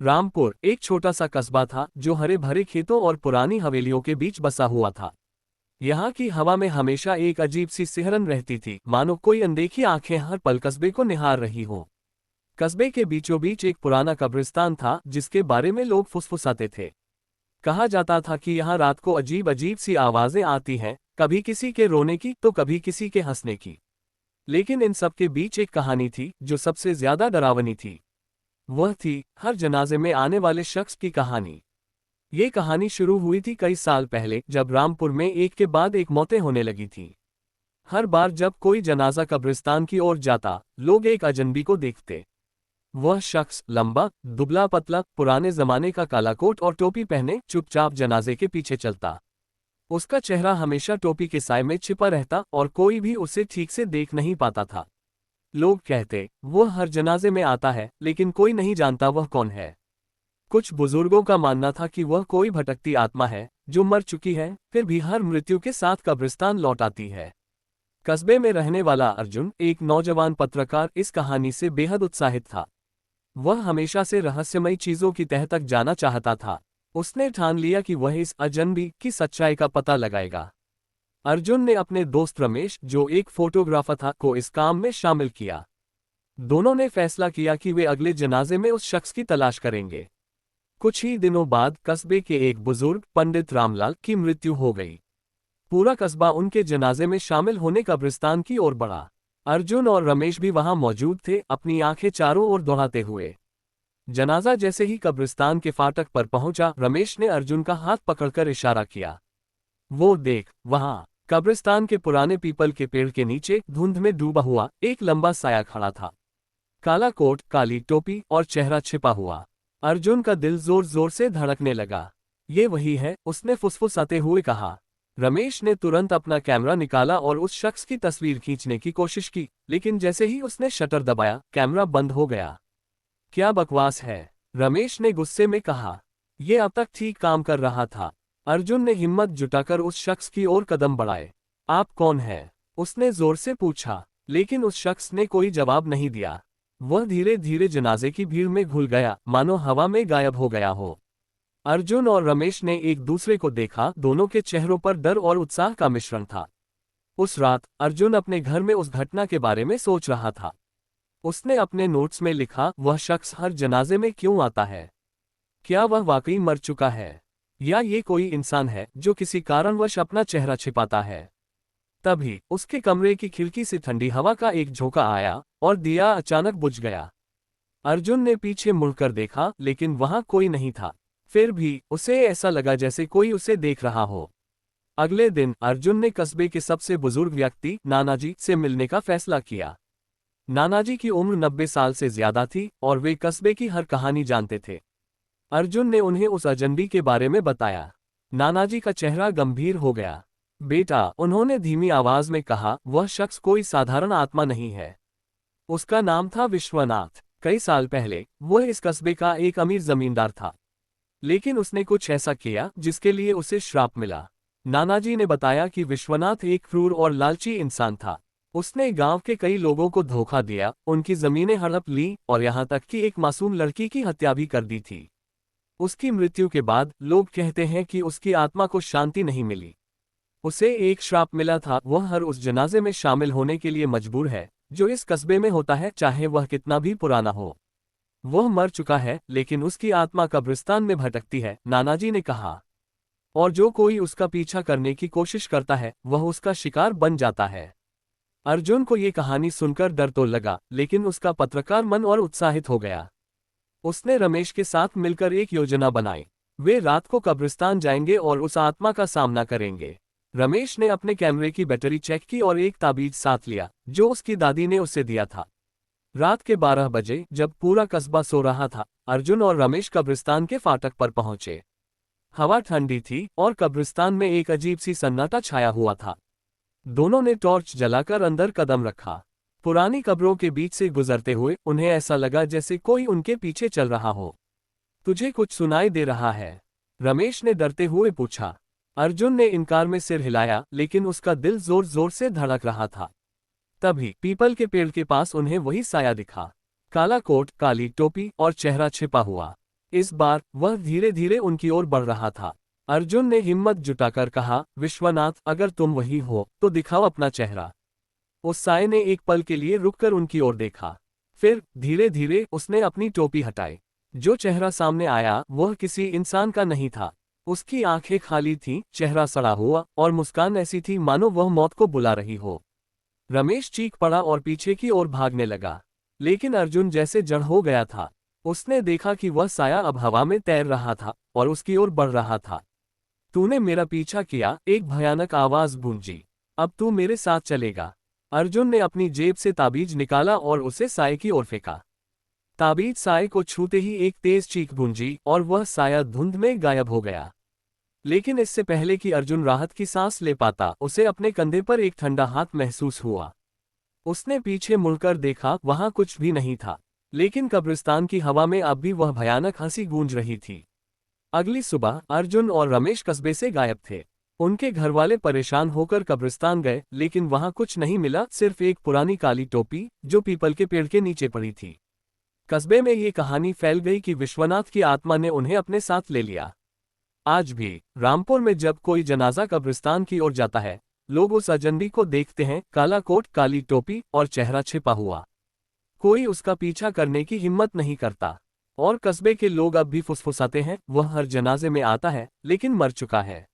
रामपुर एक छोटा सा कस्बा था जो हरे भरे खेतों और पुरानी हवेलियों के बीच बसा हुआ था। यहाँ की हवा में हमेशा एक अजीब सी सिहरन रहती थी, मानो कोई अनदेखी आंखें हर पल कस्बे को निहार रही हों। कस्बे के बीचों बीच एक पुराना कब्रिस्तान था जिसके बारे में लोग फुसफुसाते थे। कहा जाता था कि यहाँ रात को अजीब अजीब सी आवाजें आती हैं, कभी किसी के रोने की तो कभी किसी के हंसने की। लेकिन इन सब के बीच एक कहानी थी जो सबसे ज्यादा डरावनी थी। वह थी हर जनाजे में आने वाले शख्स की कहानी। ये कहानी शुरू हुई थी कई साल पहले, जब रामपुर में एक के बाद एक मौतें होने लगी थीं। हर बार जब कोई जनाजा कब्रिस्तान की ओर जाता, लोग एक अजनबी को देखते। वह शख्स लंबा, दुबला पतला, पुराने जमाने का काला कोट और टोपी पहने चुपचाप जनाजे के पीछे चलता। उसका चेहरा हमेशा टोपी के साए में छिपा रहता और कोई भी उसे ठीक से देख नहीं पाता था। लोग कहते, वह हर जनाजे में आता है लेकिन कोई नहीं जानता वह कौन है। कुछ बुजुर्गों का मानना था कि वह कोई भटकती आत्मा है जो मर चुकी है, फिर भी हर मृत्यु के साथ कब्रिस्तान लौट आती है। कस्बे में रहने वाला अर्जुन, एक नौजवान पत्रकार, इस कहानी से बेहद उत्साहित था। वह हमेशा से रहस्यमयी चीजों की तह तक जाना चाहता था। उसने ठान लिया कि वह इस अजनबी की सच्चाई का पता लगाएगा। अर्जुन ने अपने दोस्त रमेश, जो एक फोटोग्राफर था, को इस काम में शामिल किया। दोनों ने फैसला किया कि वे अगले जनाजे में उस शख्स की तलाश करेंगे। कुछ ही दिनों बाद कस्बे के एक बुजुर्ग पंडित रामलाल की मृत्यु हो गई। पूरा कस्बा उनके जनाजे में शामिल होने कब्रिस्तान की ओर बढ़ा। अर्जुन और रमेश भी वहां मौजूद थे, अपनी आंखें चारों ओर दौड़ाते हुए। जनाजा जैसे ही कब्रिस्तान के फाटक पर पहुंचा, रमेश ने अर्जुन का हाथ पकड़कर इशारा किया। वो देख, वहां कब्रिस्तान के पुराने पीपल के पेड़ के नीचे धुंध में डूबा हुआ एक लंबा साया खड़ा था। काला कोट, काली टोपी और चेहरा छिपा हुआ। अर्जुन का दिल जोर जोर से धड़कने लगा। ये वही है, उसने फुसफुसाते हुए कहा। रमेश ने तुरंत अपना कैमरा निकाला और उस शख्स की तस्वीर खींचने की कोशिश की, लेकिन जैसे ही उसने शटर दबाया, कैमरा बंद हो गया। क्या बकवास है, रमेश ने गुस्से में कहा। यह अब तक ठीक काम कर रहा था। अर्जुन ने हिम्मत जुटाकर उस शख्स की ओर कदम बढ़ाए। आप कौन हैं? उसने जोर से पूछा, लेकिन उस शख्स ने कोई जवाब नहीं दिया। वह धीरे धीरे जनाजे की भीड़ में घुल गया, मानो हवा में गायब हो गया हो। अर्जुन और रमेश ने एक दूसरे को देखा, दोनों के चेहरों पर डर और उत्साह का मिश्रण था। उस रात अर्जुन अपने घर में उस घटना के बारे में सोच रहा था। उसने अपने नोट्स में लिखा, वह शख्स हर जनाजे में क्यों आता है? क्या वह वाकई मर चुका है, या ये कोई इंसान है जो किसी कारणवश अपना चेहरा छिपाता है? तभी उसके कमरे की खिड़की से ठंडी हवा का एक झोंका आया और दिया अचानक बुझ गया। अर्जुन ने पीछे मुड़कर देखा, लेकिन वहां कोई नहीं था। फिर भी उसे ऐसा लगा जैसे कोई उसे देख रहा हो। अगले दिन अर्जुन ने कस्बे के सबसे बुजुर्ग व्यक्ति नानाजी से मिलने का फैसला किया। नानाजी की उम्र 90 साल से ज्यादा थी और वे कस्बे की हर कहानी जानते थे। अर्जुन ने उन्हें उस अजनबी के बारे में बताया। नानाजी का चेहरा गंभीर हो गया। बेटा, उन्होंने धीमी आवाज में कहा, वह शख्स कोई साधारण आत्मा नहीं है। उसका नाम था विश्वनाथ। कई साल पहले वह इस कस्बे का एक अमीर जमींदार था, लेकिन उसने कुछ ऐसा किया जिसके लिए उसे श्राप मिला। नानाजी ने बताया कि विश्वनाथ एक क्रूर और लालची इंसान था। उसने गांव के कई लोगों को धोखा दिया, उनकी जमीनें हड़प ली और यहां तक कि एक मासूम लड़की की हत्या भी कर दी थी। उसकी मृत्यु के बाद लोग कहते हैं कि उसकी आत्मा को शांति नहीं मिली। उसे एक श्राप मिला था, वह हर उस जनाजे में शामिल होने के लिए मजबूर है जो इस कस्बे में होता है, चाहे वह कितना भी पुराना हो। वह मर चुका है, लेकिन उसकी आत्मा कब्रिस्तान में भटकती है, नानाजी ने कहा। और जो कोई उसका पीछा करने की कोशिश करता है, वह उसका शिकार बन जाता है। अर्जुन को ये कहानी सुनकर डर तो लगा, लेकिन उसका पत्रकार मन और उत्साहित हो गया। उसने रमेश के साथ मिलकर एक योजना बनाई। वे रात को कब्रिस्तान जाएंगे और उस आत्मा का सामना करेंगे। रमेश ने अपने कैमरे की बैटरी चेक की और एक ताबीज साथ लिया जो उसकी दादी ने उसे दिया था। रात के 12 बजे, जब पूरा कस्बा सो रहा था, अर्जुन और रमेश कब्रिस्तान के फाटक पर पहुंचे। हवा ठंडी थी और कब्रिस्तान में एक अजीब सी सन्नाटा छाया हुआ था। दोनों ने टॉर्च जलाकर अंदर कदम रखा। पुरानी कब्रों के बीच से गुजरते हुए उन्हें ऐसा लगा जैसे कोई उनके पीछे चल रहा हो। तुझे कुछ सुनाई दे रहा है? रमेश ने डरते हुए पूछा। अर्जुन ने इनकार में सिर हिलाया, लेकिन उसका दिल जोर जोर से धड़क रहा था। तभी पीपल के पेड़ के पास उन्हें वही साया दिखा। काला कोट, काली टोपी और चेहरा छिपा हुआ। इस बार वह धीरे धीरे उनकी ओर बढ़ रहा था। अर्जुन ने हिम्मत जुटाकर कहा, विश्वनाथ, अगर तुम वही हो तो दिखाओ अपना चेहरा। उस साये ने एक पल के लिए रुककर उनकी ओर देखा। फिर धीरे धीरे उसने अपनी टोपी हटाई। जो चेहरा सामने आया वह किसी इंसान का नहीं था। उसकी आंखें खाली थीं, चेहरा सड़ा हुआ और मुस्कान ऐसी थी मानो वह मौत को बुला रही हो। रमेश चीख पड़ा और पीछे की ओर भागने लगा। लेकिन अर्जुन जैसे जड़ हो गया था। उसने देखा कि वह साया अब हवा में तैर रहा था और उसकी ओर बढ़ रहा था। तूने मेरा पीछा किया, एक भयानक आवाज गूंजी। अब तू मेरे साथ चलेगा। अर्जुन ने अपनी जेब से ताबीज निकाला और उसे साये की ओर फेंका। ताबीज साये को छूते ही एक तेज चीख गूंजी और वह साया धुंध में गायब हो गया। लेकिन इससे पहले कि अर्जुन राहत की सांस ले पाता, उसे अपने कंधे पर एक ठंडा हाथ महसूस हुआ। उसने पीछे मुड़कर देखा, वहां कुछ भी नहीं था। लेकिन कब्रिस्तान की हवा में अब भी वह भयानक हंसी गूंज रही थी। अगली सुबह अर्जुन और रमेश कस्बे से गायब थे। उनके घरवाले परेशान होकर कब्रिस्तान गए, लेकिन वहां कुछ नहीं मिला, सिर्फ एक पुरानी काली टोपी जो पीपल के पेड़ के नीचे पड़ी थी। कस्बे में ये कहानी फैल गई कि विश्वनाथ की आत्मा ने उन्हें अपने साथ ले लिया। आज भी रामपुर में जब कोई जनाजा कब्रिस्तान की ओर जाता है, लोग उस अजनबी को देखते हैं, काला कोट, काली टोपी और चेहरा छिपा हुआ। कोई उसका पीछा करने की हिम्मत नहीं करता। और कस्बे के लोग अब भी फुसफुसाते हैं, वह हर जनाजे में आता है लेकिन मर चुका है।